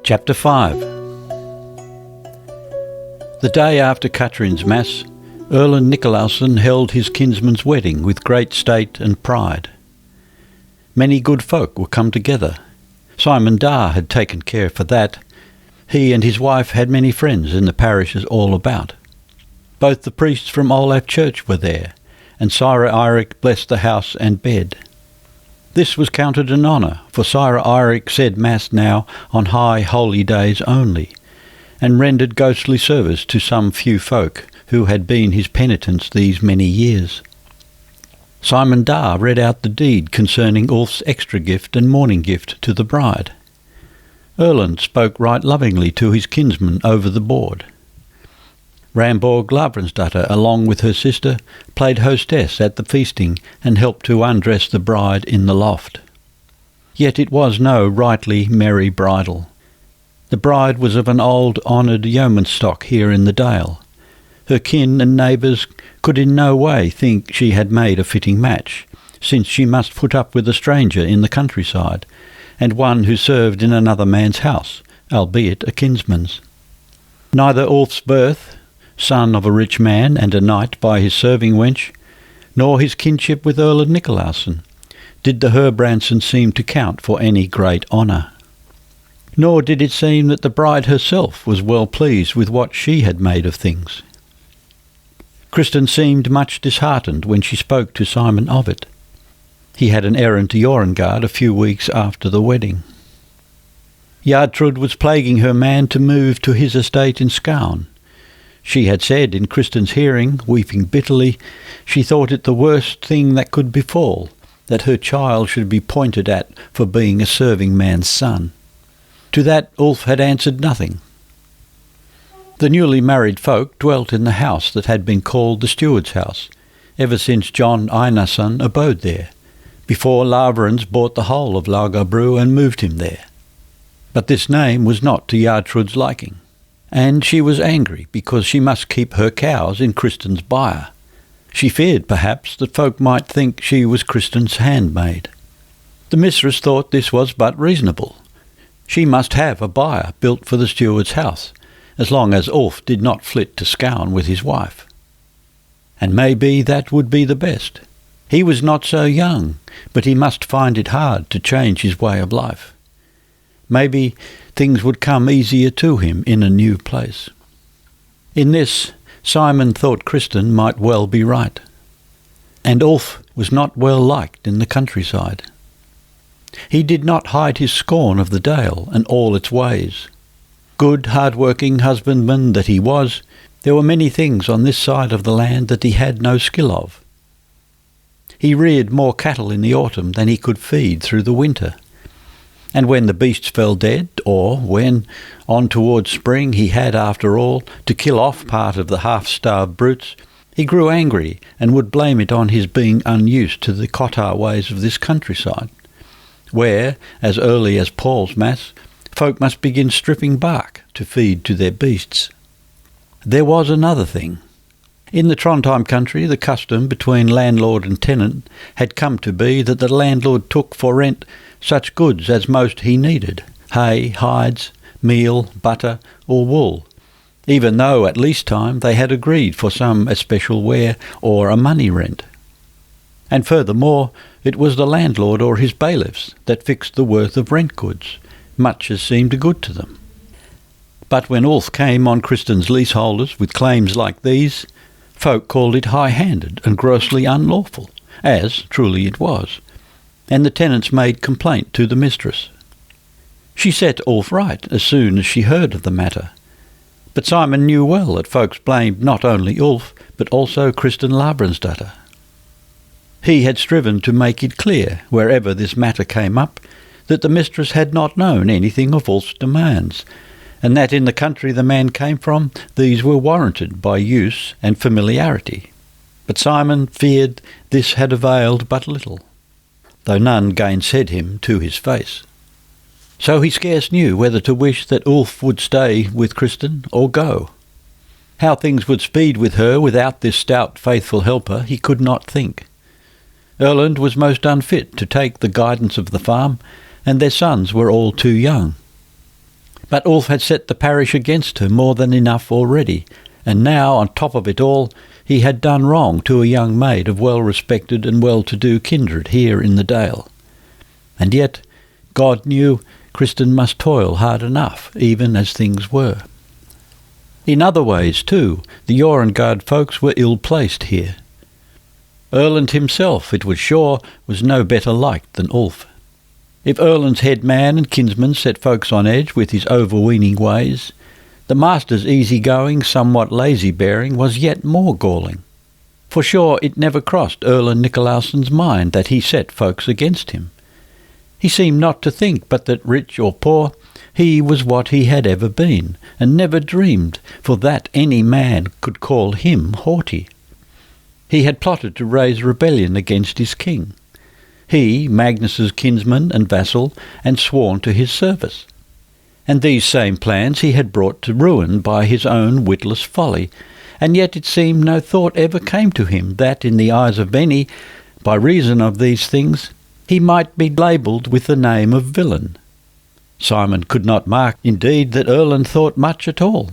Chapter 5. The day after Catherine's Mass, Erland Nicolausson held his kinsman's wedding with great state and pride. Many good folk were come together. Simon Dar had taken care for that. He and his wife had many friends in the parishes all about. Both the priests from Olaf Church were there, and Sigrid Eirik blessed the house and bed. This was counted an honour, for Sigrid Eirik said Mass now on high holy days only, and rendered ghostly service to some few folk who had been his penitents these many years. Simon Dar read out the deed concerning Ulf's extra gift and morning gift to the bride. Erland spoke right lovingly to his kinsman over the board. Ramborg Lavransdatter, along with her sister, played hostess at the feasting and helped to undress the bride in the loft. Yet it was no rightly merry bridal. The bride was of an old honoured yeoman stock here in the Dale. Her kin and neighbours could in no way think she had made a fitting match, since she must put up with a stranger in the countryside, and one who served in another man's house, albeit a kinsman's. Neither Ulf's birth, son of a rich man and a knight by his serving wench, nor his kinship with Erland Nicolausson, did the Herbrandsons seem to count for any great honour. Nor did it seem that the bride herself was well pleased with what she had made of things. Kristin seemed much disheartened when she spoke to Simon of it. He had an errand to Jorengard a few weeks after the wedding. Jartrud was plaguing her man to move to his estate in Skaun. She had said in Kristin's hearing, weeping bitterly, she thought it the worst thing that could befall, that her child should be pointed at for being a serving man's son. To that Ulf had answered nothing. The newly married folk dwelt in the house that had been called the steward's house, ever since John Einarsson abode there, before Lavrans bought the whole of Laugarbru and moved him there. But this name was not to Jartrud's liking, and she was angry because she must keep her cows in Kristin's byre. She feared, perhaps, that folk might think she was Kristin's handmaid. The mistress thought this was but reasonable. She must have a byre built for the steward's house, as long as Ulf did not flit to Skaun with his wife. And maybe that would be the best. He was not so young, but he must find it hard to change his way of life. Maybe things would come easier to him in a new place. In this, Simon thought Kristin might well be right. And Ulf was not well liked in the countryside. He did not hide his scorn of the Dale and all its ways. Good, hard-working husbandman that he was, there were many things on this side of the land that he had no skill of. He reared more cattle in the autumn than he could feed through the winter. And when the beasts fell dead, or when, on towards spring, he had, after all, to kill off part of the half-starved brutes, he grew angry and would blame it on his being unused to the Kotar ways of this countryside, where, as early as Paul's Mass, folk must begin stripping bark to feed to their beasts. There was another thing. In the Trondheim country, the custom between landlord and tenant had come to be that the landlord took for rent such goods as most he needed, hay, hides, meal, butter, or wool, even though at lease time they had agreed for some especial wear or a money rent. And furthermore, it was the landlord or his bailiffs that fixed the worth of rent goods, much as seemed good to them. But when Ulf came on Kristin's leaseholders with claims like these, folk called it high-handed and grossly unlawful, as truly it was, and the tenants made complaint to the mistress. She set Ulf right as soon as she heard of the matter, but Simon knew well that folks blamed not only Ulf, but also Kristin Lavransdatter. He had striven to make it clear, wherever this matter came up, that the mistress had not known anything of Ulf's demands, and that in the country the man came from these were warranted by use and familiarity. But Simon feared this had availed but little, though none gainsaid him to his face. So he scarce knew whether to wish that Ulf would stay with Kristin or go. How things would speed with her without this stout, faithful helper he could not think. Erland was most unfit to take the guidance of the farm, and their sons were all too young. But Ulf had set the parish against her more than enough already, and now, on top of it all, he had done wrong to a young maid of well-respected and well-to-do kindred here in the Dale. And yet, God knew Kristin must toil hard enough, even as things were. In other ways, too, the Jorungard folks were ill-placed here. Erland himself, it was sure, was no better liked than Ulf. If Erland's head man and kinsman set folks on edge with his overweening ways, the master's easy-going, somewhat lazy bearing was yet more galling. For sure it never crossed Erland Nikolausson's mind that he set folks against him. He seemed not to think but that, rich or poor, he was what he had ever been, and never dreamed for that any man could call him haughty. He had plotted to raise rebellion against his king. He, Magnus's kinsman and vassal, and sworn to his service. And these same plans he had brought to ruin by his own witless folly, and yet it seemed no thought ever came to him that, in the eyes of many, by reason of these things, he might be labelled with the name of villain. Simon could not mark, indeed, that Erland thought much at all.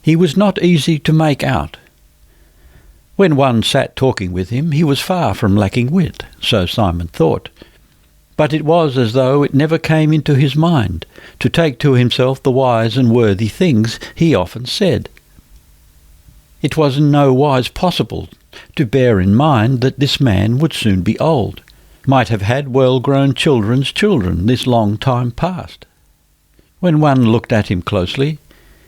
He was not easy to make out. When one sat talking with him, he was far from lacking wit, so Simon thought. But it was as though it never came into his mind to take to himself the wise and worthy things he often said. It was in no wise possible to bear in mind that this man would soon be old, might have had well-grown children's children this long time past. When one looked at him closely,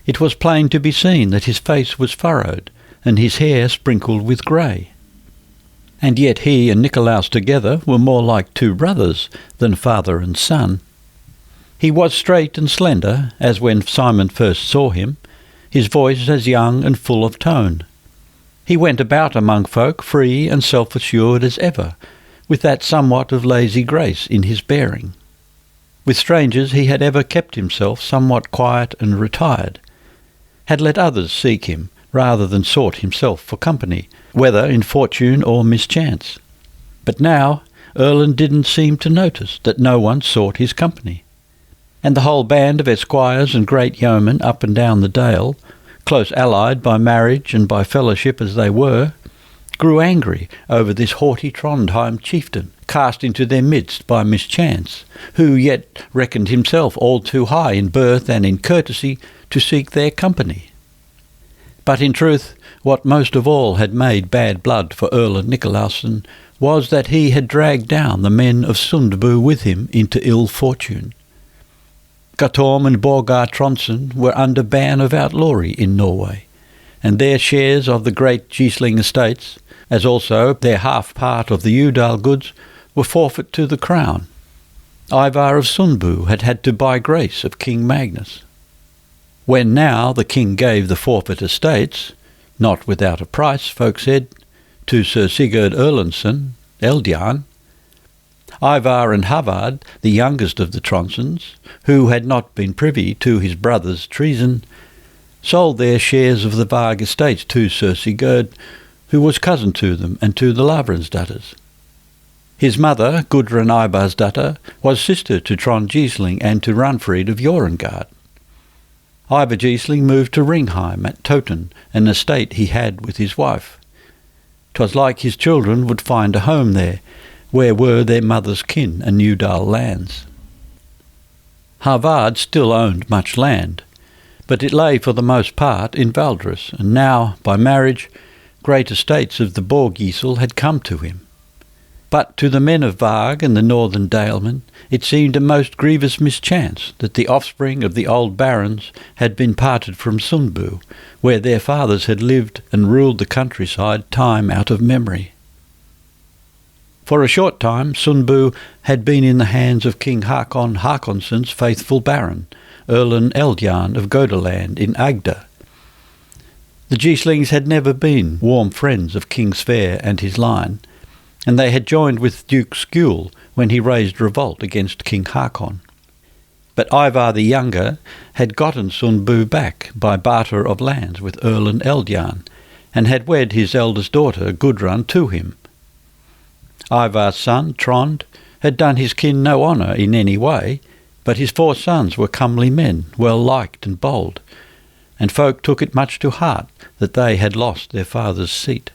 it was plain to be seen that his face was furrowed, and his hair sprinkled with grey. And yet he and Nikolaus together were more like two brothers than father and son. He was straight and slender, as when Simon first saw him, his voice as young and full of tone. He went about among folk free and self-assured as ever, with that somewhat of lazy grace in his bearing. With strangers he had ever kept himself somewhat quiet and retired, had let others seek him, rather than sought himself for company, whether in fortune or mischance. But now Erland didn't seem to notice that no one sought his company. And the whole band of esquires and great yeomen up and down the Dale, close allied by marriage and by fellowship as they were, grew angry over this haughty Trondheim chieftain, cast into their midst by mischance, who yet reckoned himself all too high in birth and in courtesy to seek their company. But in truth, what most of all had made bad blood for Erland Nikolausson was that he had dragged down the men of Sundbu with him into ill fortune. Guttorm and Borgar Trondsen were under ban of outlawry in Norway, and their shares of the great Gisling estates, as also their half-part of the Udal goods, were forfeit to the crown. Ivar of Sundbu had had to buy grace of King Magnus. When now the king gave the forfeit estates, not without a price, folk said, to Sir Sigurd Erlendsson, Eldjarn, Ivar and Havard, the youngest of the Tronsons, who had not been privy to his brother's treason, sold their shares of the Varg estates to Sir Sigurd, who was cousin to them and to the Lavransdatters. His mother, Gudrun Ivarsdatter, was sister to Trond Gisling and to Runfried of Jorungard. Ivar Gisling moved to Ringheim at Toten, an estate he had with his wife. 'Twas like his children would find a home there, where were their mother's kin and Udal lands. Havard still owned much land, but it lay for the most part in Valdres, and now, by marriage, great estates of the Borgisel had come to him. But to the men of Varg and the northern Dalemen it seemed a most grievous mischance that the offspring of the old barons had been parted from Sundbu, where their fathers had lived and ruled the countryside time out of memory. For a short time Sundbu had been in the hands of King Hakon Hakonsson's faithful baron, Erlen Eldjarn of Godaland in Agder. The Gislings had never been warm friends of King Sverre and his line, and they had joined with Duke Skule when he raised revolt against King Hakon. But Ivar the Younger had gotten Sundbu back by barter of lands with Erlen Eldjarn, and had wed his eldest daughter Gudrun to him. Ivar's son, Trond, had done his kin no honour in any way, but his 4 sons were comely men, well liked and bold, and folk took it much to heart that they had lost their father's seat.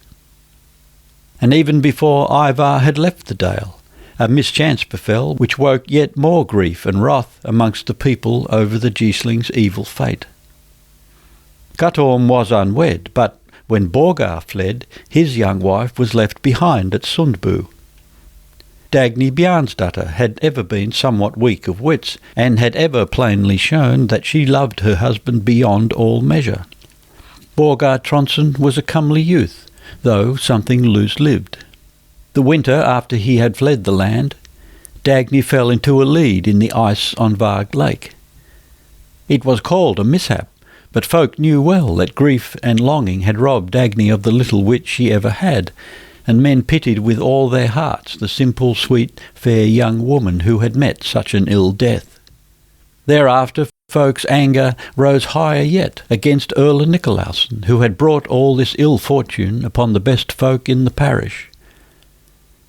And even before Ivar had left the Dale, a mischance befell which woke yet more grief and wrath amongst the people over the Gisling's evil fate. Guttorm was unwed, but when Borgar fled, his young wife was left behind at Sundbu. Dagny Bjarnsdatter had ever been somewhat weak of wits, and had ever plainly shown that she loved her husband beyond all measure. Borgar Trondsen was a comely youth, though something loose-lived. The winter after he had fled the land, Dagny fell into a lead in the ice on Varg Lake. It was called a mishap, but folk knew well that grief and longing had robbed Dagny of the little wit she ever had, and men pitied with all their hearts the simple, sweet, fair young woman who had met such an ill death. Thereafter folks' anger rose higher yet against Erle Nikolausen, who had brought all this ill fortune upon the best folk in the parish.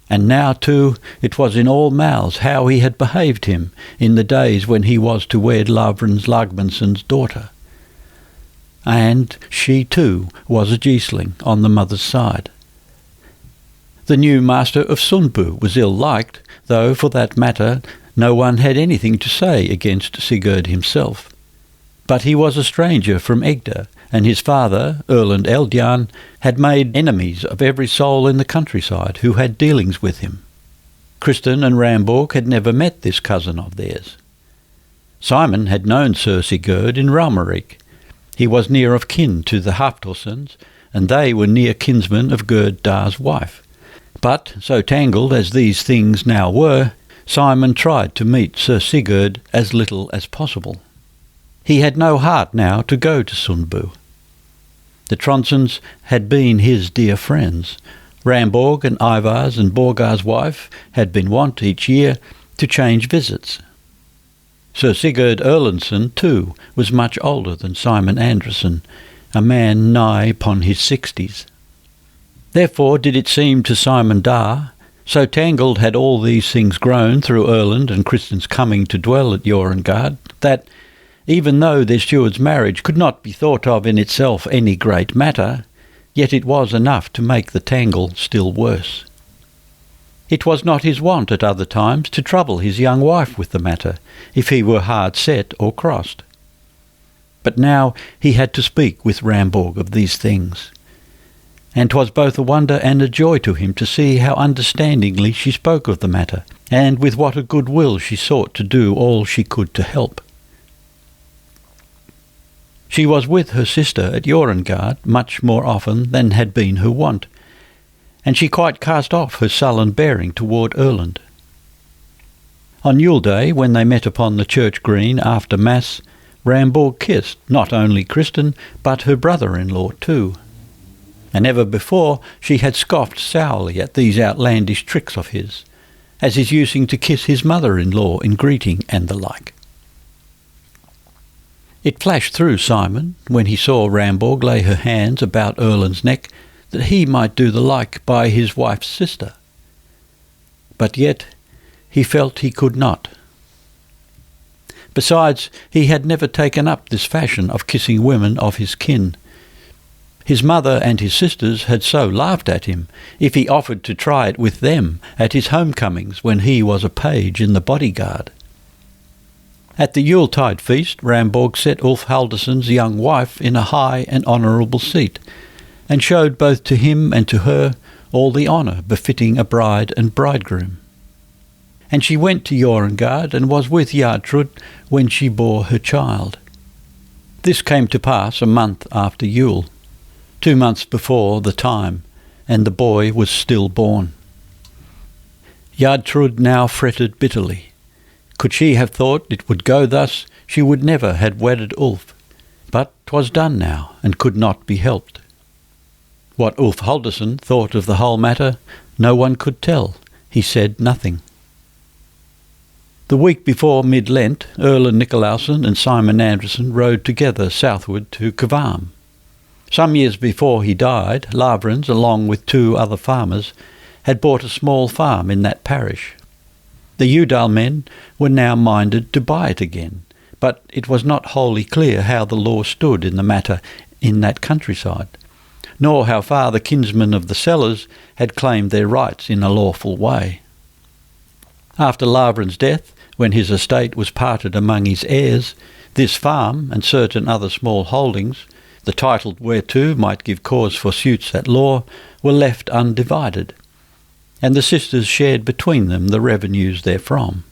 And now, too, it was in all mouths how he had behaved him in the days when he was to wed Lavrans Lagmansson's daughter. And she, too, was a Gisling on the mother's side. The new master of Sundbu was ill-liked, though, for that matter, no one had anything to say against Sigurd himself. But he was a stranger from Egder, and his father, Erlend Eldjarn, had made enemies of every soul in the countryside who had dealings with him. Kristin and Ramborg had never met this cousin of theirs. Simon had known Sir Sigurd in Raumarik. He was near of kin to the Halfdorsons, and they were near kinsmen of Gerd Dar's wife. But, so tangled as these things now were, Simon tried to meet Sir Sigurd as little as possible. He had no heart now to go to Sundbu. The Tronsons had been his dear friends. Ramborg and Ivar's and Borgar's wife had been wont each year to change visits. Sir Sigurd Erlendsson, too, was much older than Simon Andresen, a man nigh upon his 60s. Therefore did it seem to Simon Dar, so tangled had all these things grown through Erlend and Kristin's coming to dwell at Jorengard, that, even though their steward's marriage could not be thought of in itself any great matter, yet it was enough to make the tangle still worse. It was not his wont at other times to trouble his young wife with the matter, if he were hard set or crossed. But now he had to speak with Ramborg of these things, and 'twas both a wonder and a joy to him to see how understandingly she spoke of the matter, and with what a good will she sought to do all she could to help. She was with her sister at Jorengard much more often than had been her wont, and she quite cast off her sullen bearing toward Erlend. On Yule Day, when they met upon the church green after Mass, Ramborg kissed not only Kristin, but her brother-in-law too. And ever before she had scoffed sourly at these outlandish tricks of his, as his using to kiss his mother-in-law in greeting and the like. It flashed through Simon, when he saw Ramborg lay her hands about Erlend's neck, that he might do the like by his wife's sister. But yet he felt he could not. Besides, he had never taken up this fashion of kissing women of his kin. His mother and his sisters had so laughed at him if he offered to try it with them at his homecomings when he was a page in the bodyguard. At the Yuletide feast, Ramborg set Ulf Haldarson's young wife in a high and honourable seat, and showed both to him and to her all the honour befitting a bride and bridegroom. And she went to Jorengard and was with Jartrud when she bore her child. This came to pass a month after Yule, 2 months before the time, and the boy was still born. Yardtrud now fretted bitterly. Could she have thought it would go thus, she would never have wedded Ulf. But 'twas done now, and could not be helped. What Ulf Haldarsson thought of the whole matter, no one could tell. He said nothing. The week before mid-Lent, Erland Nicolausson and Simon Anderson rode together southward to Kvarm. Some years before he died, Lavrans, along with 2 other farmers, had bought a small farm in that parish. The Udal men were now minded to buy it again, but it was not wholly clear how the law stood in the matter in that countryside, nor how far the kinsmen of the sellers had claimed their rights in a lawful way. After Lavrans' death, when his estate was parted among his heirs, this farm and certain other small holdings, the title whereto might give cause for suits at law, were left undivided, and the sisters shared between them the revenues therefrom.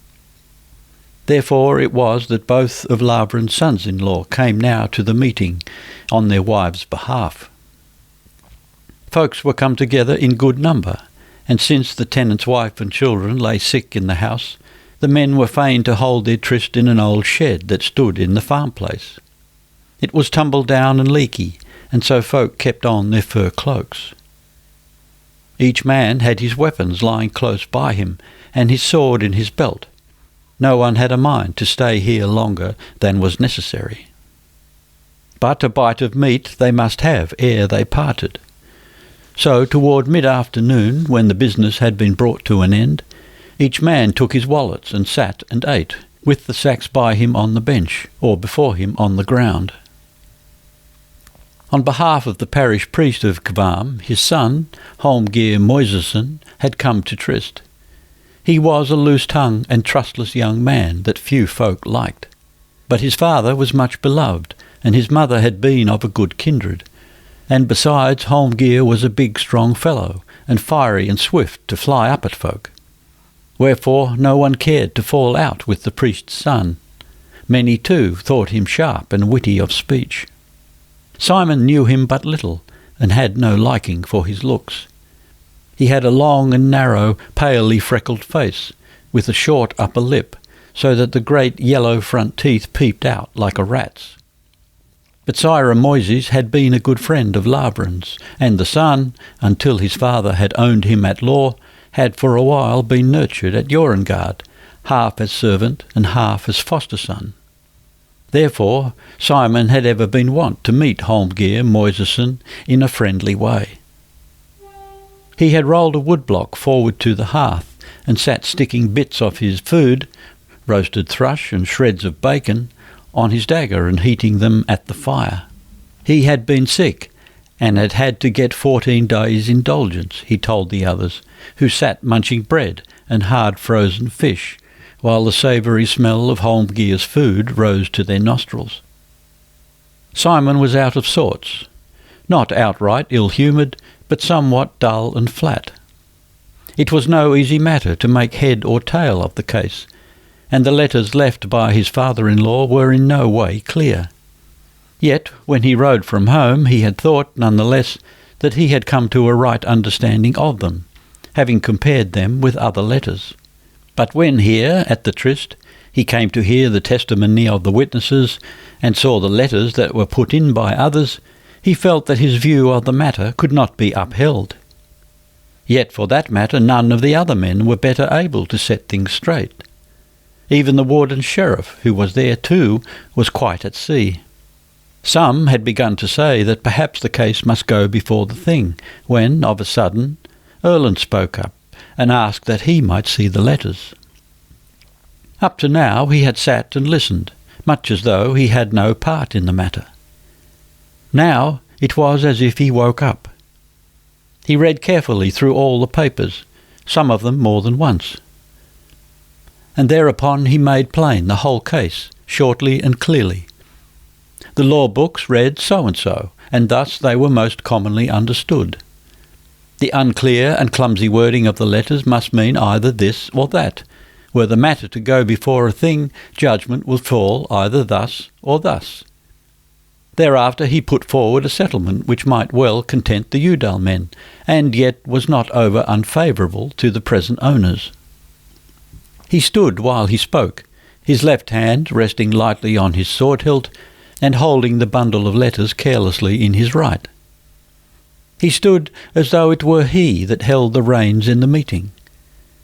Therefore it was that both of Lavrans' sons-in-law came now to the meeting on their wives' behalf. Folks were come together in good number, and since the tenant's wife and children lay sick in the house, the men were fain to hold their tryst in an old shed that stood in the farm place. It was tumbled down and leaky, and so folk kept on their fur cloaks. Each man had his weapons lying close by him, and his sword in his belt. No one had a mind to stay here longer than was necessary. But a bite of meat they must have ere they parted. So toward mid-afternoon, when the business had been brought to an end, each man took his wallets and sat and ate, with the sacks by him on the bench, or before him on the ground. On behalf of the parish priest of Kvarm, his son, Holmgeir Moiseson, had come to tryst. He was a loose-tongued and trustless young man that few folk liked. But his father was much beloved, and his mother had been of a good kindred. And besides, Holmgeir was a big strong fellow, and fiery and swift to fly up at folk. Wherefore no one cared to fall out with the priest's son. Many, too, thought him sharp and witty of speech. Simon knew him but little, and had no liking for his looks. He had a long and narrow, palely freckled face, with a short upper lip, so that the great yellow front teeth peeped out like a rat's. But Sire Moises had been a good friend of Lavrans, and the son, until his father had owned him at law, had for a while been nurtured at Jorengard, half as servant and half as foster son. Therefore Simon had ever been wont to meet Holmgeir Moiseson in a friendly way. He had rolled a woodblock forward to the hearth, and sat sticking bits of his food, roasted thrush and shreds of bacon, on his dagger and heating them at the fire. He had been sick, and had had to get 14 days' indulgence, he told the others, who sat munching bread and hard frozen fish, while the savoury smell of Holmgeir's food rose to their nostrils. Simon was out of sorts, not outright ill-humoured, but somewhat dull and flat. It was no easy matter to make head or tail of the case, and the letters left by his father-in-law were in no way clear. Yet, when he rode from home, he had thought, none the less, that he had come to a right understanding of them, having compared them with other letters. But when here, at the tryst, he came to hear the testimony of the witnesses, and saw the letters that were put in by others, he felt that his view of the matter could not be upheld. Yet for that matter none of the other men were better able to set things straight. Even the warden sheriff, who was there too, was quite at sea. Some had begun to say that perhaps the case must go before the thing, when, of a sudden, Erland spoke up, and asked that he might see the letters. Up to now he had sat and listened, much as though he had no part in the matter. Now it was as if he woke up. He read carefully through all the papers, some of them more than once. And thereupon he made plain the whole case, shortly and clearly. The law books read so-and-so, and thus they were most commonly understood. The unclear and clumsy wording of the letters must mean either this or that. Were the matter to go before a thing, judgment would fall either thus or thus. Thereafter he put forward a settlement which might well content the Udal men, and yet was not over unfavourable to the present owners. He stood while he spoke, his left hand resting lightly on his sword hilt and holding the bundle of letters carelessly in his right. He stood as though it were he that held the reins in the meeting.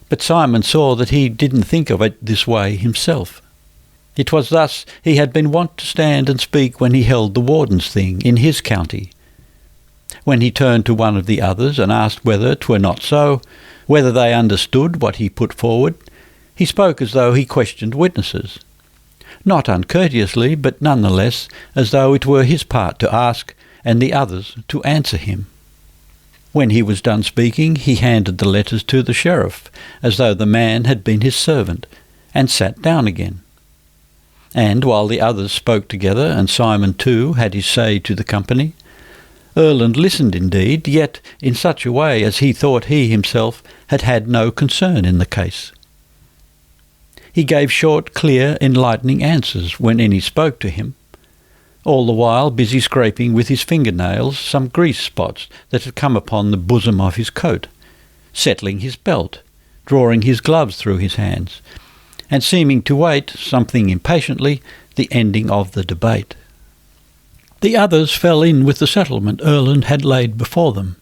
But Simon saw that he didn't think of it this way himself. It was thus he had been wont to stand and speak when he held the warden's thing in his county. When he turned to one of the others and asked whether 'twere not so, whether they understood what he put forward, he spoke as though he questioned witnesses. Not uncourteously, but none the less as though it were his part to ask and the others to answer him. When he was done speaking, he handed the letters to the sheriff, as though the man had been his servant, and sat down again. And while the others spoke together, and Simon too had his say to the company, Erland listened indeed, yet in such a way as he thought he himself had had no concern in the case. He gave short, clear, enlightening answers when any spoke to him, all the while busy scraping with his fingernails some grease spots that had come upon the bosom of his coat, settling his belt, drawing his gloves through his hands, and seeming to wait, something impatiently, the ending of the debate. The others fell in with the settlement Erland had laid before them,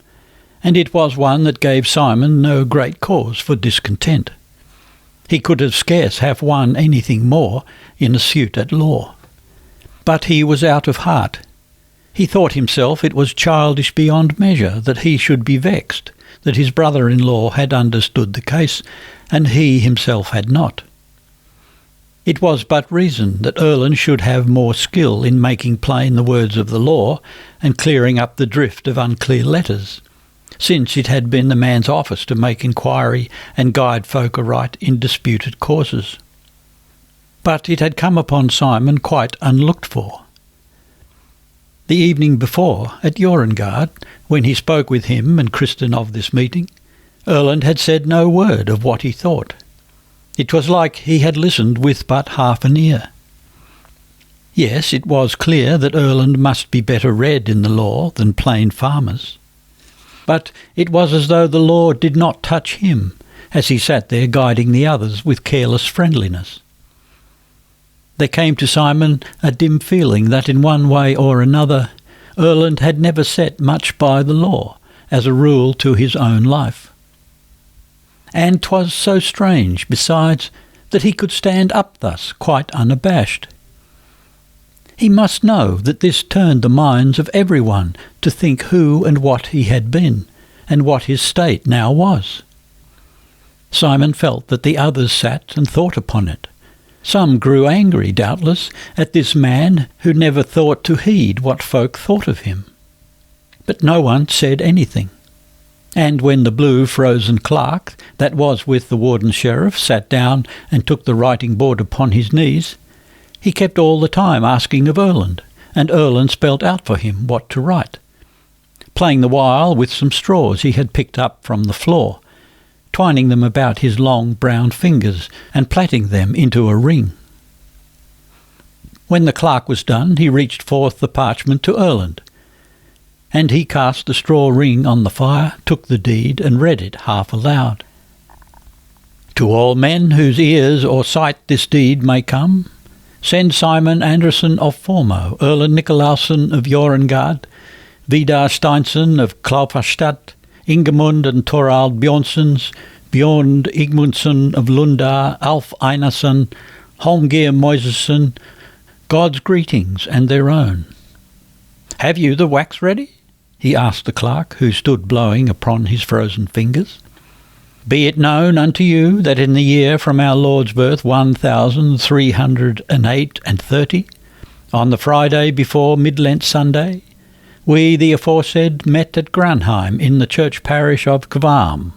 and it was one that gave Simon no great cause for discontent. He could have scarce have won anything more in a suit at law. But he was out of heart. He thought himself it was childish beyond measure that he should be vexed, that his brother-in-law had understood the case, and he himself had not. It was but reason that Erland should have more skill in making plain the words of the law and clearing up the drift of unclear letters, since it had been the man's office to make inquiry and guide folk aright in disputed causes. But it had come upon Simon quite unlooked for. The evening before, at Jorengard, when he spoke with him and Kristin of this meeting, Erland had said no word of what he thought. It was like he had listened with but half an ear. Yes, it was clear that Erland must be better read in the law than plain farmers. But it was as though the law did not touch him, as he sat there guiding the others with careless friendliness. There came to Simon a dim feeling that in one way or another Erland had never set much by the law as a rule to his own life. And 'twas so strange, besides, that he could stand up thus, quite unabashed. He must know that this turned the minds of everyone to think who and what he had been, and what his state now was. Simon felt that the others sat and thought upon it. Some grew angry, doubtless, at this man who never thought to heed what folk thought of him. But no one said anything. And when the blue frozen clerk, that was with the warden sheriff, sat down and took the writing board upon his knees, he kept all the time asking of Erland, and Erland spelt out for him what to write, playing the while with some straws he had picked up from the floor, twining them about his long brown fingers and plaiting them into a ring. When the clerk was done, he reached forth the parchment to Erland, and he cast the straw ring on the fire, took the deed, and read it half aloud. To all men whose ears or sight this deed may come, send Simon Andersen of Formoe, Erland Nicolausson of Jorengard, Vidar Steinsen of Klaufarstad, Ingemund and Torald Bjornsons, Bjorn Igmundsson of Lundar, Alf Einarsson, Holmgeir Moisesen, God's greetings and their own. Have you the wax ready? He asked the clerk, who stood blowing upon his frozen fingers. Be it known unto you that in the year from our Lord's birth 1308 and 30, on the Friday before Mid-Lent Sunday, we, the aforesaid, met at Granheim in the church parish of Kvarm.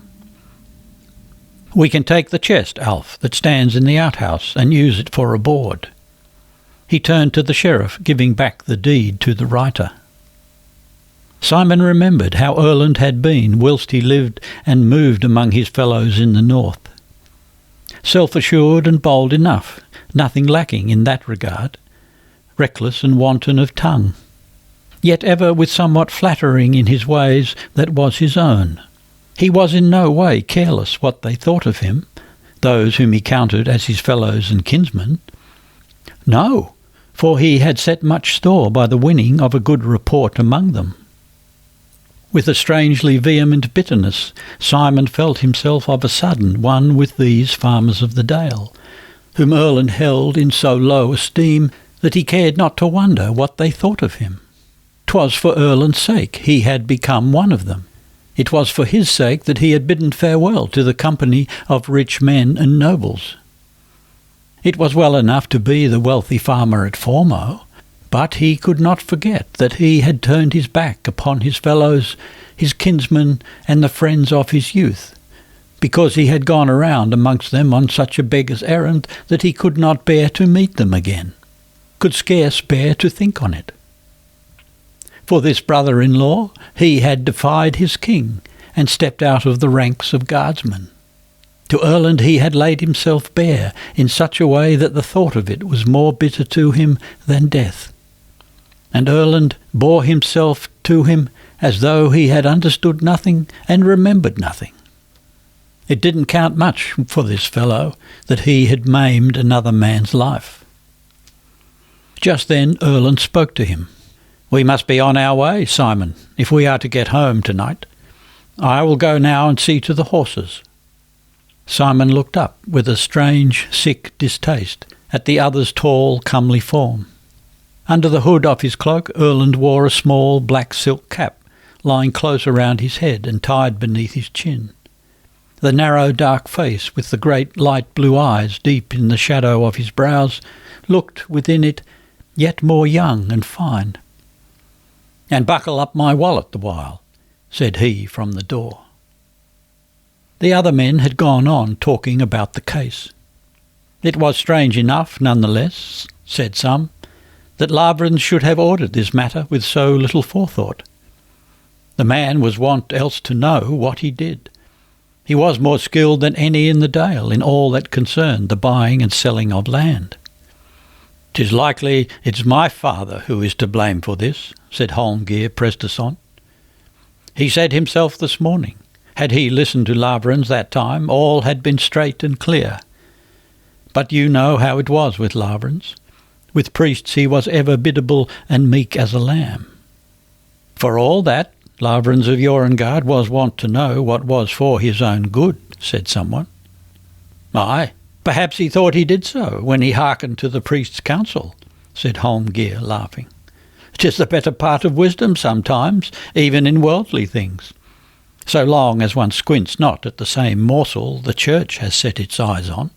We can take the chest, Alf, that stands in the outhouse, and use it for a board. He turned to the sheriff, giving back the deed to the writer. Simon remembered how Erland had been whilst he lived and moved among his fellows in the north. Self-assured and bold enough, nothing lacking in that regard, reckless and wanton of tongue, yet ever with somewhat flattering in his ways that was his own. He was in no way careless what they thought of him, those whom he counted as his fellows and kinsmen? No, for he had set much store by the winning of a good report among them. With a strangely vehement bitterness, Simon felt himself of a sudden one with these farmers of the Dale, whom Erland held in so low esteem that he cared not to wonder what they thought of him. 'Twas for Erland's sake he had become one of them. It was for his sake that he had bidden farewell to the company of rich men and nobles. It was well enough to be the wealthy farmer at Formoe, but he could not forget that he had turned his back upon his fellows, his kinsmen, and the friends of his youth, because he had gone around amongst them on such a beggar's errand that he could not bear to meet them again, could scarce bear to think on it. For this brother-in-law he had defied his king, and stepped out of the ranks of guardsmen. To Erland he had laid himself bare in such a way that the thought of it was more bitter to him than death. And Erland bore himself to him as though he had understood nothing and remembered nothing. It didn't count much for this fellow that he had maimed another man's life. Just then Erland spoke to him. "We must be on our way, Simon, if we are to get home tonight. I will go now and see to the horses." Simon looked up with a strange, sick distaste at the other's tall, comely form. Under the hood of his cloak Erland wore a small black silk cap, lying close around his head and tied beneath his chin. The narrow dark face, with the great light blue eyes deep in the shadow of his brows, looked within it yet more young and fine. "And buckle up my wallet the while," said he from the door. The other men had gone on talking about the case. It was strange enough, nonetheless, said some, that Lavrans should have ordered this matter with so little forethought. The man was wont else to know what he did. He was more skilled than any in the Dale in all that concerned the buying and selling of land. "'Tis likely it's my father who is to blame for this," said Holmgir Prestesson. "He said himself this morning, had he listened to Lavrans that time, all had been straight and clear. But you know how it was with Lavrans. With priests he was ever biddable and meek as a lamb. For all that, Lavrans of Yorengard was wont to know what was for his own good," said someone. "Aye, perhaps he thought he did so when he hearkened to the priest's counsel," said Holmgir, laughing. "'Tis the better part of wisdom sometimes, even in worldly things, so long as one squints not at the same morsel the church has set its eyes on."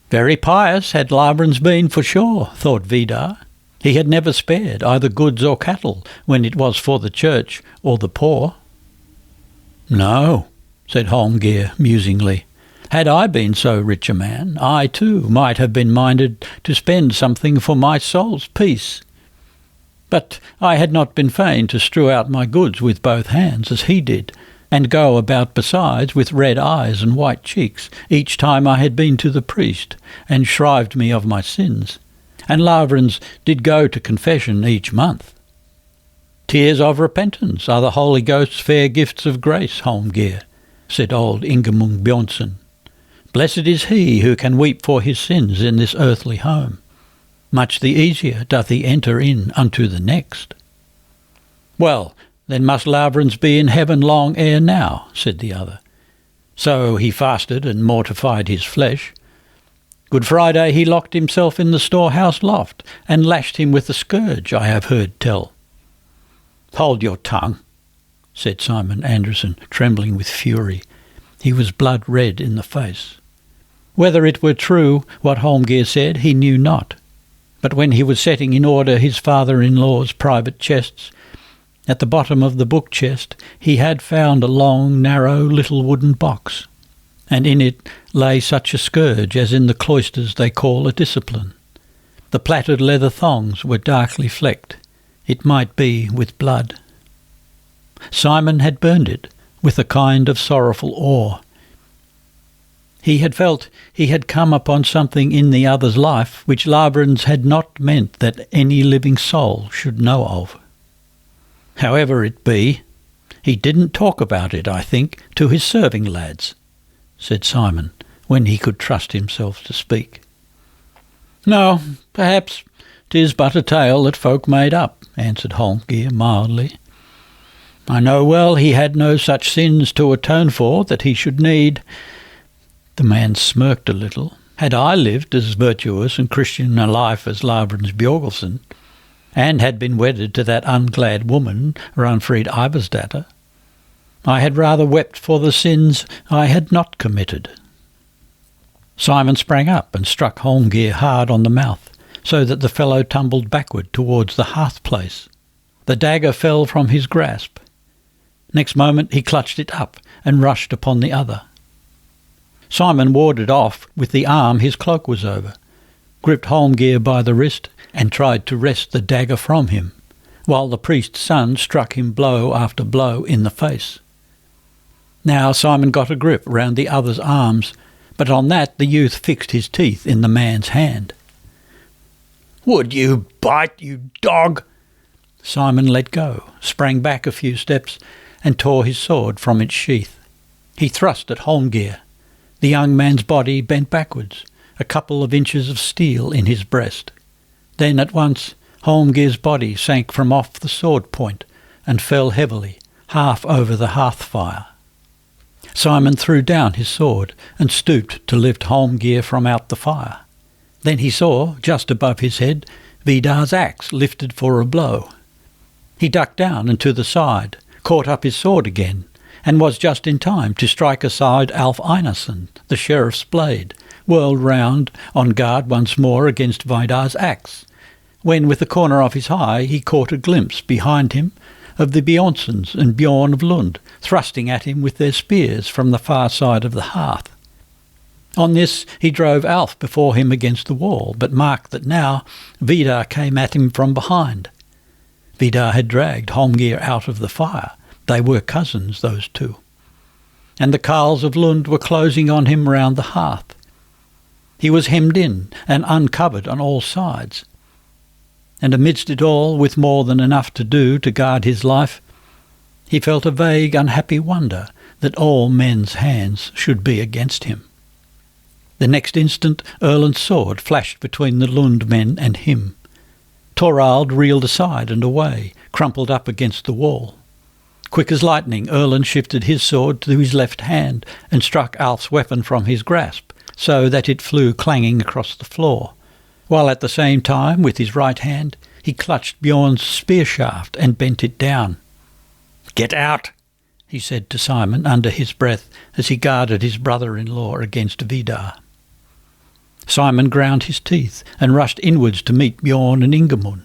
Very pious had Lavrans been for sure, thought Vidar. He had never spared either goods or cattle when it was for the church or the poor. "No," said Holmgir musingly. "Had I been so rich a man, I too might have been minded to spend something for my soul's peace. But I had not been fain to strew out my goods with both hands as he did, and go about besides with red eyes and white cheeks each time I had been to the priest, and shrived me of my sins. And Lavrans did go to confession each month." "Tears of repentance are the Holy Ghost's fair gifts of grace, Holmgir," said old Ingemund Bjornsson. "Blessed is he who can weep for his sins in this earthly home. Much the easier doth he enter in unto the next." "Well, then must Lavrans be in heaven long ere now," said the other. "So he fasted and mortified his flesh. Good Friday he locked himself in the storehouse loft, and lashed him with a scourge, I have heard tell." "Hold your tongue," said Simon Anderson, trembling with fury. He was blood red in the face. Whether it were true what Holmgir said, he knew not. But when he was setting in order his father-in-law's private chests, at the bottom of the book chest he had found a long, narrow, little wooden box, and in it lay such a scourge as in the cloisters they call a discipline. The plaited leather thongs were darkly flecked, it might be with blood. Simon had burned it with a kind of sorrowful awe. He had felt he had come upon something in the other's life which Lavrans had not meant that any living soul should know of. However it be, he didn't talk about it, I think, to his serving lads, said Simon, when he could trust himself to speak. "No, perhaps 'tis but a tale that folk made up," answered Holmgir mildly. "I know well he had no such sins to atone for that he should need." The man smirked a little. "Had I lived as virtuous and Christian a life as Lavransdatter, and had been wedded to that unglad woman, Sigrid Undset, I had rather wept for the sins I had not committed." Simon sprang up and struck Holmgir hard on the mouth, so that the fellow tumbled backward towards the hearth-place. The dagger fell from his grasp. Next moment he clutched it up and rushed upon the other. Simon warded off with the arm his cloak was over, gripped Holmgir by the wrist and tried to wrest the dagger from him, while the priest's son struck him blow after blow in the face. Now Simon got a grip round the other's arms, but on that the youth fixed his teeth in the man's hand. "Would you bite, you dog?" Simon let go, sprang back a few steps, and tore his sword from its sheath. He thrust at Holmgir. The young man's body bent backwards, a couple of inches of steel in his breast. Then at once Holmgir's body sank from off the sword point and fell heavily, half over the hearth-fire. Simon threw down his sword and stooped to lift Holmgir from out the fire. Then he saw, just above his head, Vidar's axe lifted for a blow. He ducked down and to the side, caught up his sword again, and was just in time to strike aside Alf Einarsson, the sheriff's blade, whirled round on guard once more against Vidar's axe, when with the corner of his eye he caught a glimpse behind him of the Bjornsons and Bjorn of Lund thrusting at him with their spears from the far side of the hearth. On this he drove Alf before him against the wall, but marked that now Vidar came at him from behind. Vidar had dragged Holmgir out of the fire. They were cousins, those two. And the carles of Lund were closing on him round the hearth. He was hemmed in and uncovered on all sides. And amidst it all, with more than enough to do to guard his life, he felt a vague, unhappy wonder that all men's hands should be against him. The next instant Erlend's sword flashed between the Lund men and him. Torald reeled aside and away, crumpled up against the wall. Quick as lightning, Erlend shifted his sword to his left hand and struck Alf's weapon from his grasp, so that it flew clanging across the floor, while at the same time, with his right hand, he clutched Bjorn's spear shaft and bent it down. "Get out," he said to Simon under his breath as he guarded his brother-in-law against Vidar. Simon ground his teeth and rushed inwards to meet Bjorn and Ingemund.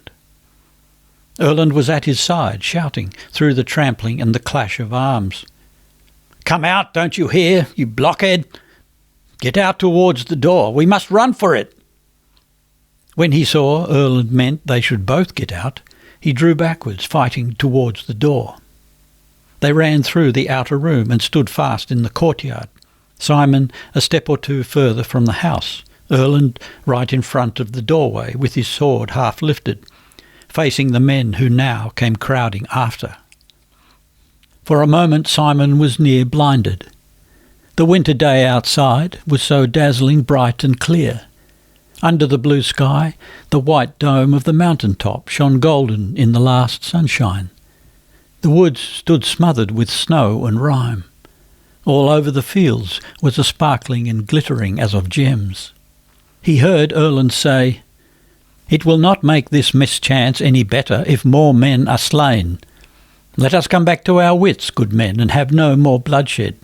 Erlend was at his side, shouting through the trampling and the clash of arms. "Come out, don't you hear, you blockhead? Get out towards the door. We must run for it." When he saw Erlend meant they should both get out, he drew backwards, fighting towards the door. They ran through the outer room and stood fast in the courtyard, Simon a step or two further from the house, Erlend right in front of the doorway with his sword half lifted, facing the men who now came crowding after. For a moment Simon was near blinded. The winter day outside was so dazzling bright and clear. Under the blue sky, the white dome of the mountain top shone golden in the last sunshine. The woods stood smothered with snow and rime. All over the fields was a sparkling and glittering as of gems. He heard Erlend say, "It will not make this mischance any better if more men are slain. Let us come back to our wits, good men, and have no more bloodshed.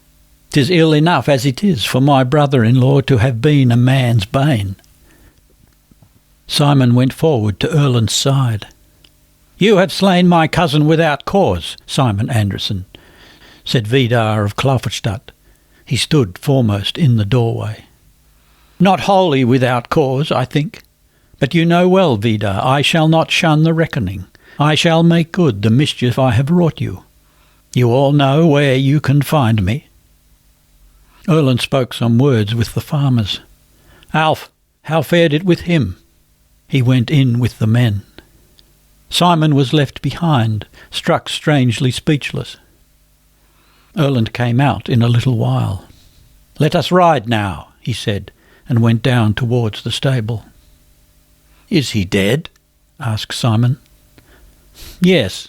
'Tis ill enough as it is for my brother-in-law to have been a man's bane." Simon went forward to Erlend's side. "You have slain my cousin without cause, Simon Anderson," said Vidar of Klauferstadt. He stood foremost in the doorway. "Not wholly without cause, I think. But you know well, Vidar, I shall not shun the reckoning. I shall make good the mischief I have wrought you. You all know where you can find me." Erlend spoke some words with the farmers. "Alf, how fared it with him?" He went in with the men. Simon was left behind, struck strangely speechless. Erlend came out in a little while. "Let us ride now," he said, and went down towards the stable. "Is he dead?" asked Simon. "Yes,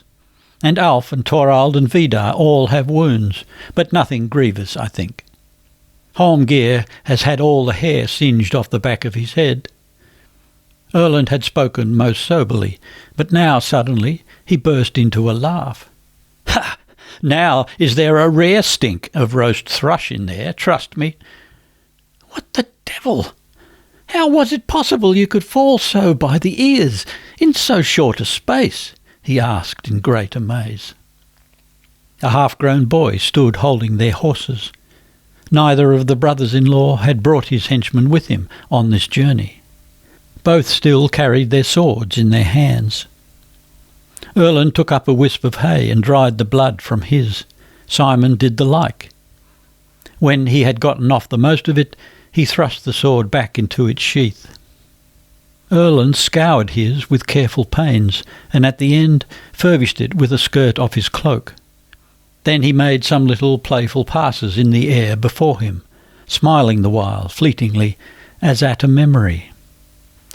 and Alf and Torald and Vidar all have wounds, but nothing grievous, I think. Holmgeir has had all the hair singed off the back of his head." Erland had spoken most soberly, but now suddenly he burst into a laugh. "Ha! Now is there a rare stink of roast thrush in there, trust me." "What the devil? How was it possible you could fall so by the ears in so short a space?" he asked in great amaze. A half-grown boy stood holding their horses. Neither of the brothers-in-law had brought his henchman with him on this journey. Both still carried their swords in their hands. Erland took up a wisp of hay and dried the blood from his. Simon did the like. When he had gotten off the most of it, he thrust the sword back into its sheath. Erland scoured his with careful pains, and at the end furbished it with a skirt off his cloak. Then he made some little playful passes in the air before him, smiling the while, fleetingly, as at a memory.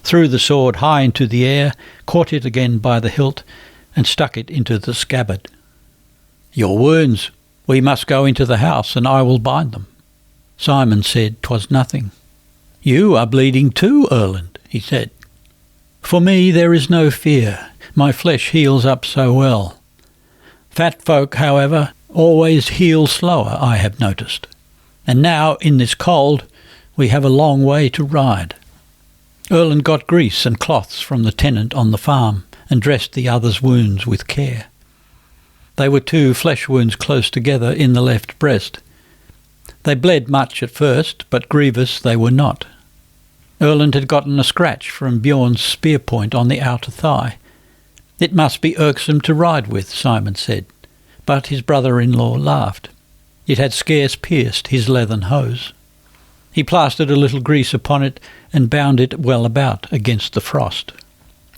Threw the sword high into the air, caught it again by the hilt, and stuck it into the scabbard. "Your wounds. We must go into the house, and I will bind them." Simon said 'twas nothing. "You are bleeding too, Erland," he said. "For me there is no fear. My flesh heals up so well. Fat folk, however, always heal slower, I have noticed. And now, in this cold, we have a long way to ride." Erland got grease and cloths from the tenant on the farm and dressed the other's wounds with care. They were 2 flesh wounds close together in the left breast. They bled much at first, but grievous they were not. Erland had gotten a scratch from Bjorn's spear point on the outer thigh. It must be irksome to ride with, Simon said, but his brother-in-law laughed. It had scarce pierced his leathern hose. He plastered a little grease upon it and bound it well about against the frost.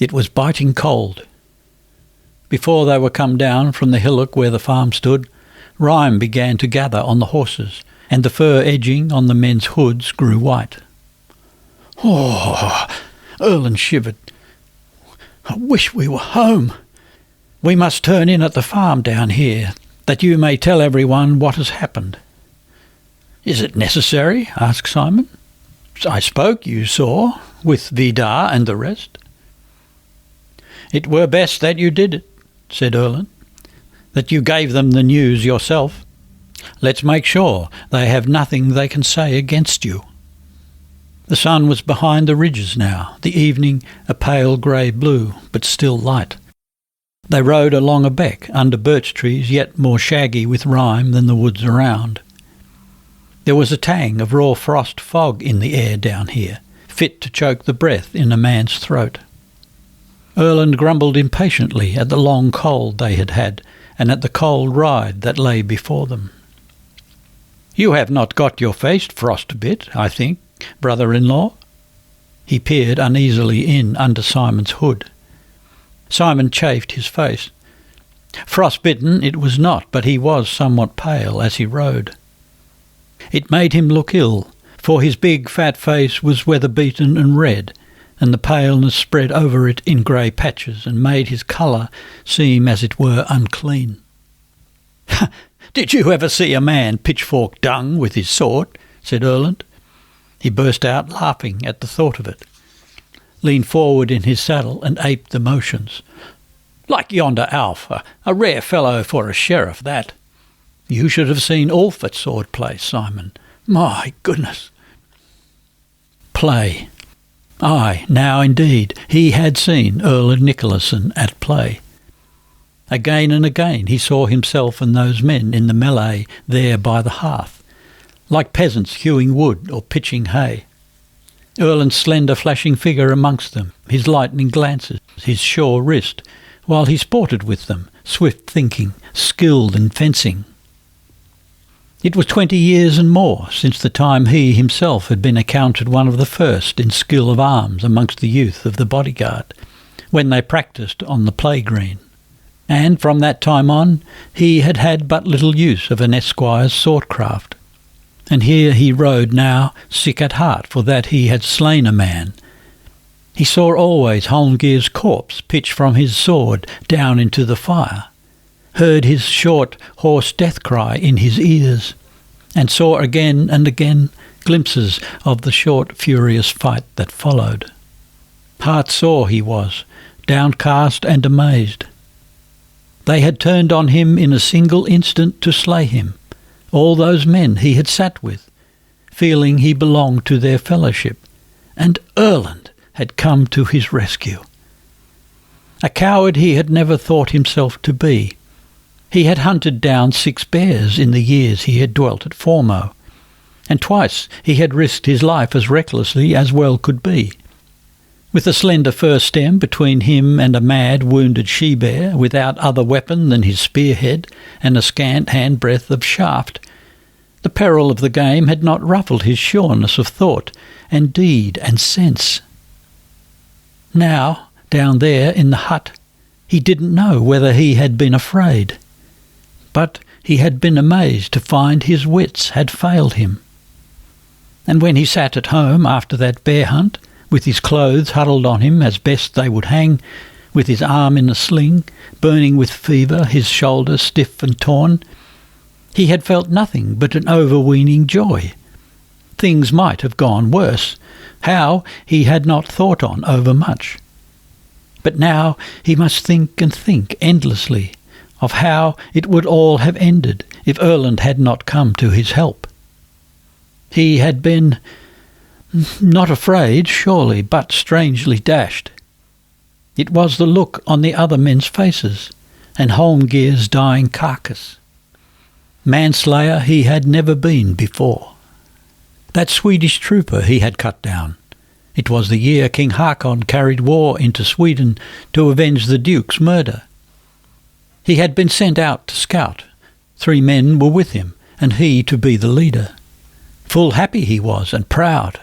It was biting cold. Before they were come down from the hillock where the farm stood, rime began to gather on the horses, and the fur edging on the men's hoods grew white. "Oh!" Erland shivered. "I wish we were home. We must turn in at the farm down here, that you may tell everyone what has happened." "Is it necessary?" asked Simon. "I spoke, you saw, with Vidar and the rest." "It were best that you did it," said Erland, "that you gave them the news yourself. Let's make sure they have nothing they can say against you." The sun was behind the ridges now, the evening a pale grey blue, but still light. They rode along a beck under birch trees yet more shaggy with rime than the woods around. There was a tang of raw frost fog in the air down here, fit to choke the breath in a man's throat. Erland grumbled impatiently at the long cold they had had, and at the cold ride that lay before them. "You have not got your face frostbit, I think, brother-in-law?" He peered uneasily in under Simon's hood. Simon chafed his face. Frostbitten it was not, but he was somewhat pale as he rode. It made him look ill, for his big fat face was weather-beaten and red, and the paleness spread over it in grey patches and made his colour seem as it were unclean. "Did you ever see a man pitchfork dung with his sword?" said Erland. He burst out laughing at the thought of it, leaned forward in his saddle and aped the motions. "Like yonder Alf, a rare fellow for a sheriff, that. You should have seen Ulf at sword play, Simon. My goodness!" Play. Aye, now indeed he had seen Erland Nicolason at play. Again and again he saw himself and those men in the melee there by the hearth, like peasants hewing wood or pitching hay. Erland's slender flashing figure amongst them, his lightning glances, his sure wrist, while he sported with them, swift thinking, skilled in fencing. It was 20 years and more since the time he himself had been accounted one of the first in skill of arms amongst the youth of the bodyguard, when they practised on the play-green. And from that time on he had had but little use of an esquire's swordcraft. And here he rode now, sick at heart for that he had slain a man. He saw always Holmgir's corpse pitch from his sword down into the fire, heard his short, hoarse death cry in his ears, and saw again and again glimpses of the short, furious fight that followed. Heart-sore he was, downcast and amazed. They had turned on him in a single instant to slay him, all those men he had sat with, feeling he belonged to their fellowship, and Erland had come to his rescue. A coward he had never thought himself to be. He had hunted down 6 bears in the years he had dwelt at Formoe, and twice he had risked his life as recklessly as well could be. With a slender fir stem between him and a mad, wounded she-bear, without other weapon than his spearhead and a scant handbreadth of shaft, the peril of the game had not ruffled his sureness of thought and deed and sense. Now, down there in the hut, he didn't know whether he had been afraid, but he had been amazed to find his wits had failed him. And when he sat at home after that bear hunt, with his clothes huddled on him as best they would hang, with his arm in a sling, burning with fever, his shoulder stiff and torn, he had felt nothing but an overweening joy. Things might have gone worse. How, he had not thought on overmuch. But now he must think and think endlessly of how it would all have ended if Erland had not come to his help. He had been not afraid, surely, but strangely dashed. It was the look on the other men's faces, and Holmgir's dying carcass. Manslayer he had never been before. That Swedish trooper he had cut down. It was the year King Hakon carried war into Sweden to avenge the Duke's murder. He had been sent out to scout. 3 men were with him, and he to be the leader. Full happy he was, and proud.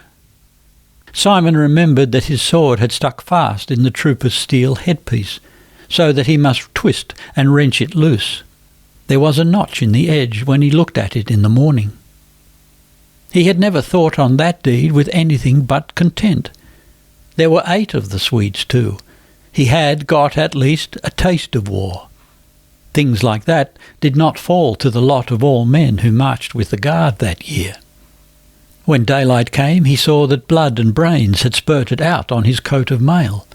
Simon remembered that his sword had stuck fast in the trooper's steel headpiece, so that he must twist and wrench it loose. There was a notch in the edge when he looked at it in the morning. He had never thought on that deed with anything but content. There were 8 of the Swedes too. He had got at least a taste of war. Things like that did not fall to the lot of all men who marched with the Guard that year. When daylight came, he saw that blood and brains had spurted out on his coat of mail.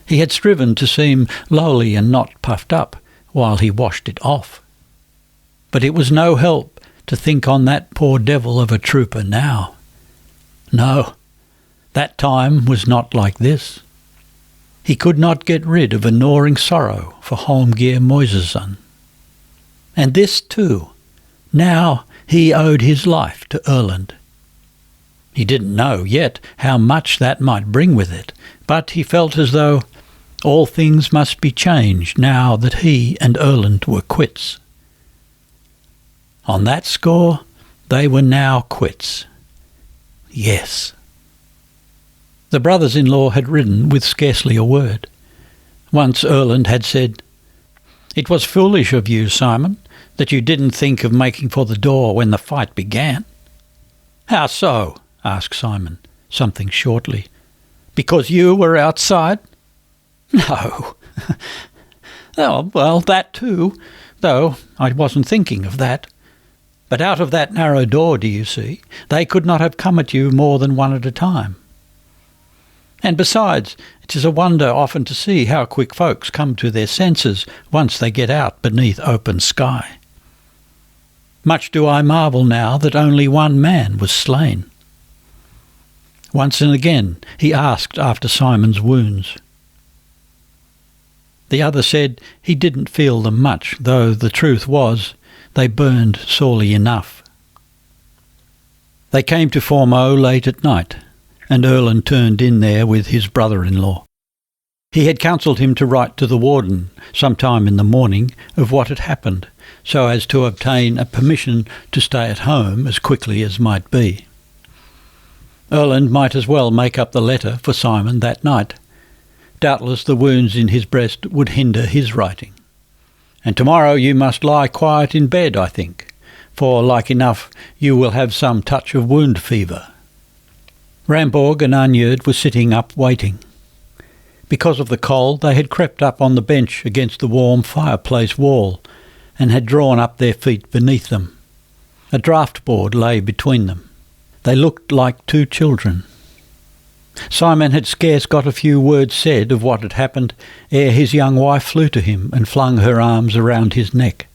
He had striven to seem lowly and not puffed up while he washed it off. But it was no help to think on that poor devil of a trooper now. No, that time was not like this. He could not get rid of a gnawing sorrow for Holmgir Moisason. And this too, now he owed his life to Erland. He didn't know yet how much that might bring with it, but he felt as though all things must be changed now that he and Erland were quits. On that score, they were now quits. Yes. The brothers-in-law had ridden with scarcely a word. Once Erland had said, "It was foolish of you, Simon, that you didn't think of making for the door when the fight began." "How so?" asked Simon, something shortly. "Because you were outside?" "No." "Oh, well, that too, though I wasn't thinking of that. But out of that narrow door, do you see, they could not have come at you more than one at a time. And besides, it is a wonder often to see how quick folks come to their senses once they get out beneath open sky. Much do I marvel now that only 1 man was slain." Once and again he asked after Simon's wounds. The other said he didn't feel them much, though the truth was they burned sorely enough. They came to Formoe late at night, and Erland turned in there with his brother-in-law. He had counselled him to write to the warden sometime in the morning of what had happened, so as to obtain a permission to stay at home as quickly as might be. Erland might as well make up the letter for Simon that night. Doubtless the wounds in his breast would hinder his writing. "And tomorrow you must lie quiet in bed, I think, for like enough you will have some touch of wound fever." Ramborg and Arnjerd were sitting up waiting. Because of the cold, they had crept up on the bench against the warm fireplace wall and had drawn up their feet beneath them. A draught board lay between them. They looked like two children. Simon had scarce got a few words said of what had happened ere his young wife flew to him and flung her arms around his neck.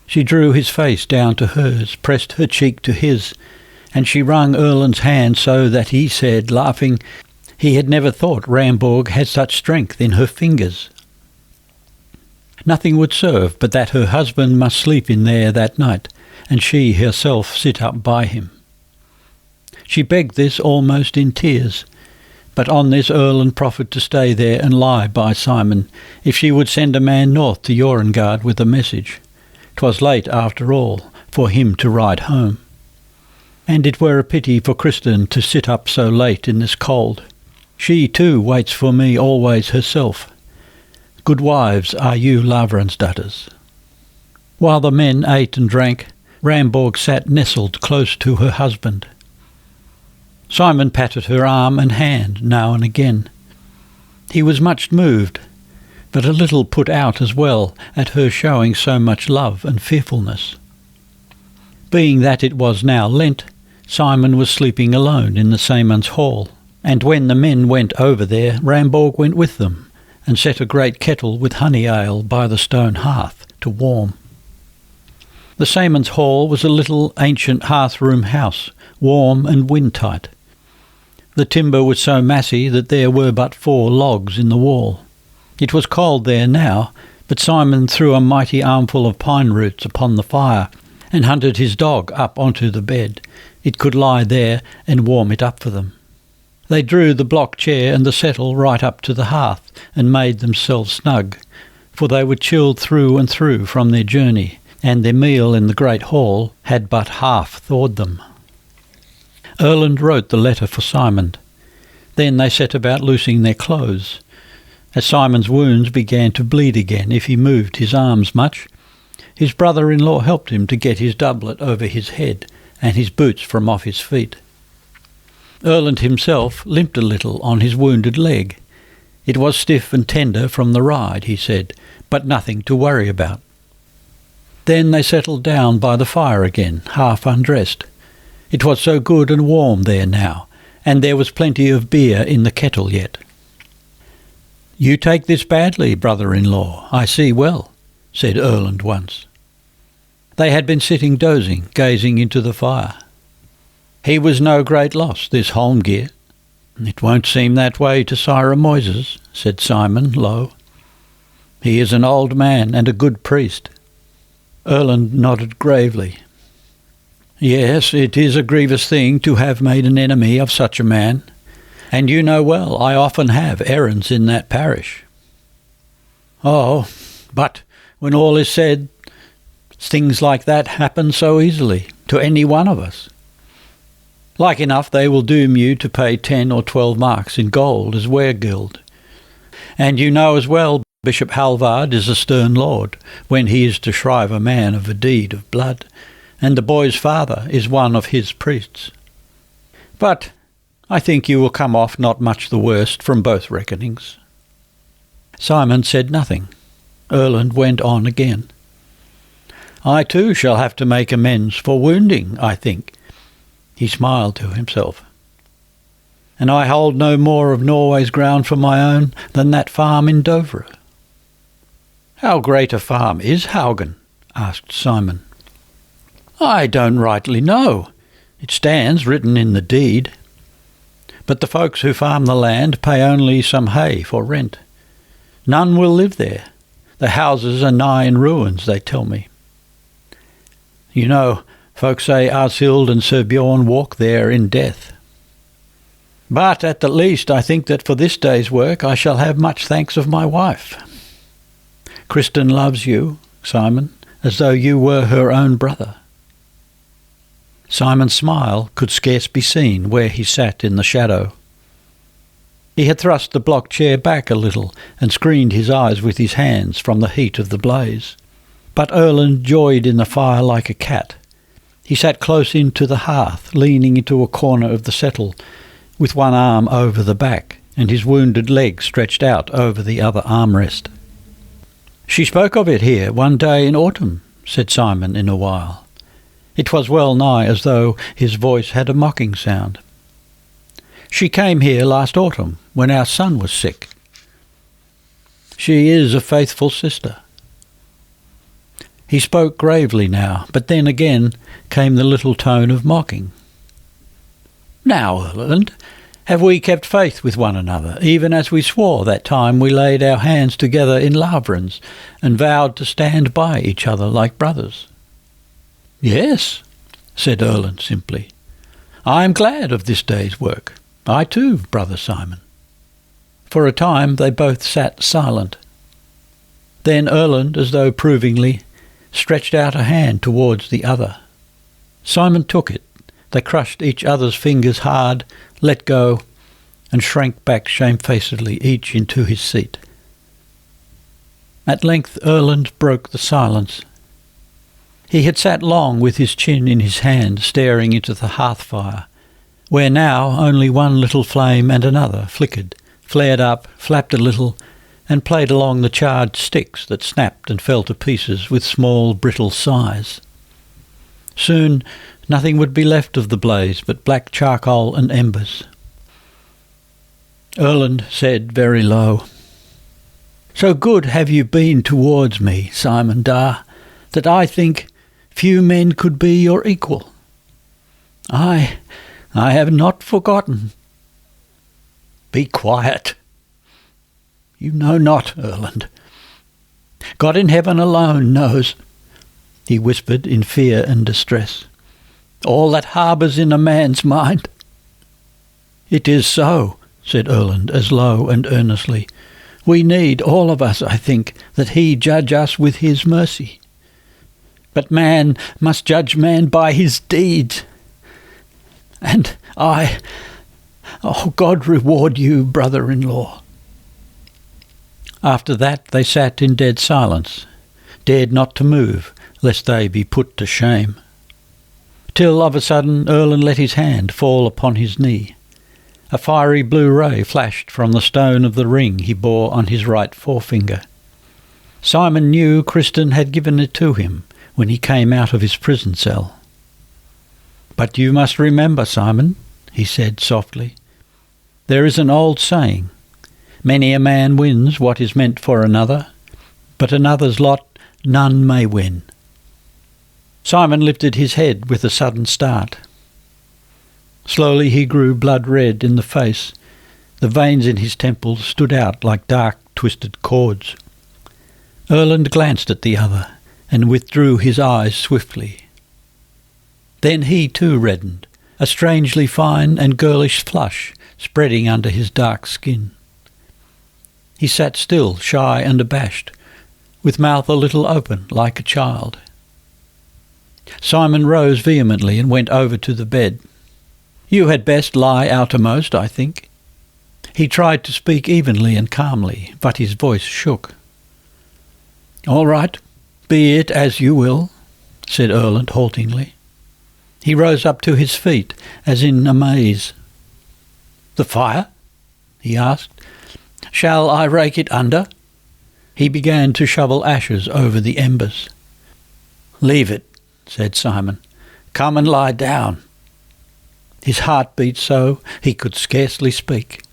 She drew his face down to hers, pressed her cheek to his, and she wrung Erlend's hand so that he said, laughing, he had never thought Ramborg had such strength in her fingers. Nothing would serve but that her husband must sleep in there that night, and she herself sit up by him. She begged this almost in tears, but on this Erlend proffered to stay there and lie by Simon, if she would send a man north to Jorengard with a message. 'Twas late, after all, for him to ride home. And it were a pity for Kristin to sit up so late in this cold. She, too, waits for me always herself. Good wives are you Lavransdatters. While the men ate and drank, Ramborg sat nestled close to her husband. Simon patted her arm and hand now and again. He was much moved, but a little put out as well at her showing so much love and fearfulness. Being that it was now Lent, Simon was sleeping alone in the Seaman's hall, and when the men went over there, Ramborg went with them, and set a great kettle with honey ale by the stone hearth to warm. The Seaman's hall was a little ancient hearth-room house, warm and wind-tight. The timber was so massy that there were but 4 logs in the wall. It was cold there now, but Simon threw a mighty armful of pine roots upon the fire and hunted his dog up onto the bed. It could lie there and warm it up for them. They drew the block chair and the settle right up to the hearth and made themselves snug, for they were chilled through and through from their journey, and their meal in the great hall had but half thawed them. Erlend wrote the letter for Simon. Then they set about loosing their clothes. As Simon's wounds began to bleed again if he moved his arms much, his brother-in-law helped him to get his doublet over his head and his boots from off his feet. Erlend himself limped a little on his wounded leg. It was stiff and tender from the ride, he said, but nothing to worry about. Then they settled down by the fire again, half undressed. It was so good and warm there now, and there was plenty of beer in the kettle yet. "You take this badly, brother-in-law, I see well," said Erlend once. They had been sitting dozing, gazing into the fire. "He was no great loss, this Holmgeir." "It won't seem that way to Sire Moises," said Simon low. "He is an old man and a good priest." Erlend nodded gravely. "Yes, it is a grievous thing to have made an enemy of such a man, and you know well I often have errands in that parish." "Oh, but when all is said, things like that happen so easily, to any one of us. Like enough they will doom you to pay 10 or 12 marks in gold as weregild. And you know as well Bishop Halvard is a stern lord when he is to shrive a man of a deed of blood, and the boy's father is one of his priests. But I think you will come off not much the worst from both reckonings." Simon said nothing. Erlend went on again. "I too shall have to make amends for wounding, I think." He smiled to himself. "And I hold no more of Norway's ground for my own than that farm in Dovre." "How great a farm is Haugen?" asked Simon. "I don't rightly know. It stands written in the deed. But the folks who farm the land pay only some hay for rent. None will live there. The houses are nigh in ruins, they tell me. You know, folks say Arshild and Sir Bjorn walk there in death. But at the least I think that for this day's work I shall have much thanks of my wife. Kristin loves you, Simon, as though you were her own brother." Simon's smile could scarce be seen where he sat in the shadow. He had thrust the block chair back a little and screened his eyes with his hands from the heat of the blaze. But Erlend joyed in the fire like a cat, He sat close into the hearth, leaning into a corner of the settle, with one arm over the back and his wounded leg stretched out over the other armrest. "She spoke of it here one day in autumn," said Simon in a while. It was well nigh as though his voice had a mocking sound. "She came here last autumn, when our son was sick. She is a faithful sister." He spoke gravely now, but then again came the little tone of mocking. "Now, Erland, have we kept faith with one another, even as we swore that time we laid our hands together in Lavransdatter and vowed to stand by each other like brothers?" "Yes," said Erland simply. "I am glad of this day's work. I too, Brother Simon." For a time they both sat silent. Then Erland, as though provingly, stretched out a hand towards the other. Simon took it. They crushed each other's fingers hard, let go, and shrank back shamefacedly, each into his seat. At length Erland broke the silence. He had sat long with his chin in his hand, staring into the hearth fire, where now only one little flame and another flickered, flared up, flapped a little, and played along the charred sticks that snapped and fell to pieces with small brittle sighs. Soon nothing would be left of the blaze but black charcoal and embers. Erland said very low, "So good have you been towards me, Simon Dar, that I think few men could be your equal. I have not forgotten." "Be quiet. You know not, Erland. God in heaven alone knows," he whispered in fear and distress, "all that harbours in a man's mind." "It is so," said Erland as low and earnestly. "We need, all of us, I think, that he judge us with his mercy. But man must judge man by his deeds. And God reward you, brother-in-law." After that they sat in dead silence, dared not to move, lest they be put to shame. Till of a sudden Erland let his hand fall upon his knee. A fiery blue ray flashed from the stone of the ring he bore on his right forefinger. Simon knew Kristin had given it to him when he came out of his prison cell. "But you must remember, Simon," he said softly, "there is an old saying, many a man wins what is meant for another, but another's lot none may win." Simon lifted his head with a sudden start. Slowly he grew blood-red in the face. The veins in his temples stood out like dark, twisted cords. Erland glanced at the other and withdrew his eyes swiftly. Then he too reddened, a strangely fine and girlish flush spreading under his dark skin. He sat still, shy and abashed, with mouth a little open like a child. Simon rose vehemently and went over to the bed. "You had best lie outermost, I think." He tried to speak evenly and calmly, but his voice shook. "All right, be it as you will," said Erland haltingly. He rose up to his feet, as in amaze. "The fire?" he asked. "Shall I rake it under?" He began to shovel ashes over the embers. "Leave it," said Simon. "Come and lie down." His heart beat so he could scarcely speak.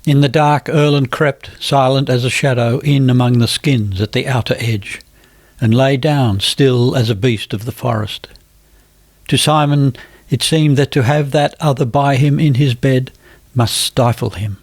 In the dark Erland crept, silent as a shadow, in among the skins at the outer edge, and lay down still as a beast of the forest. To Simon it seemed that to have that other by him in his bed must stifle him.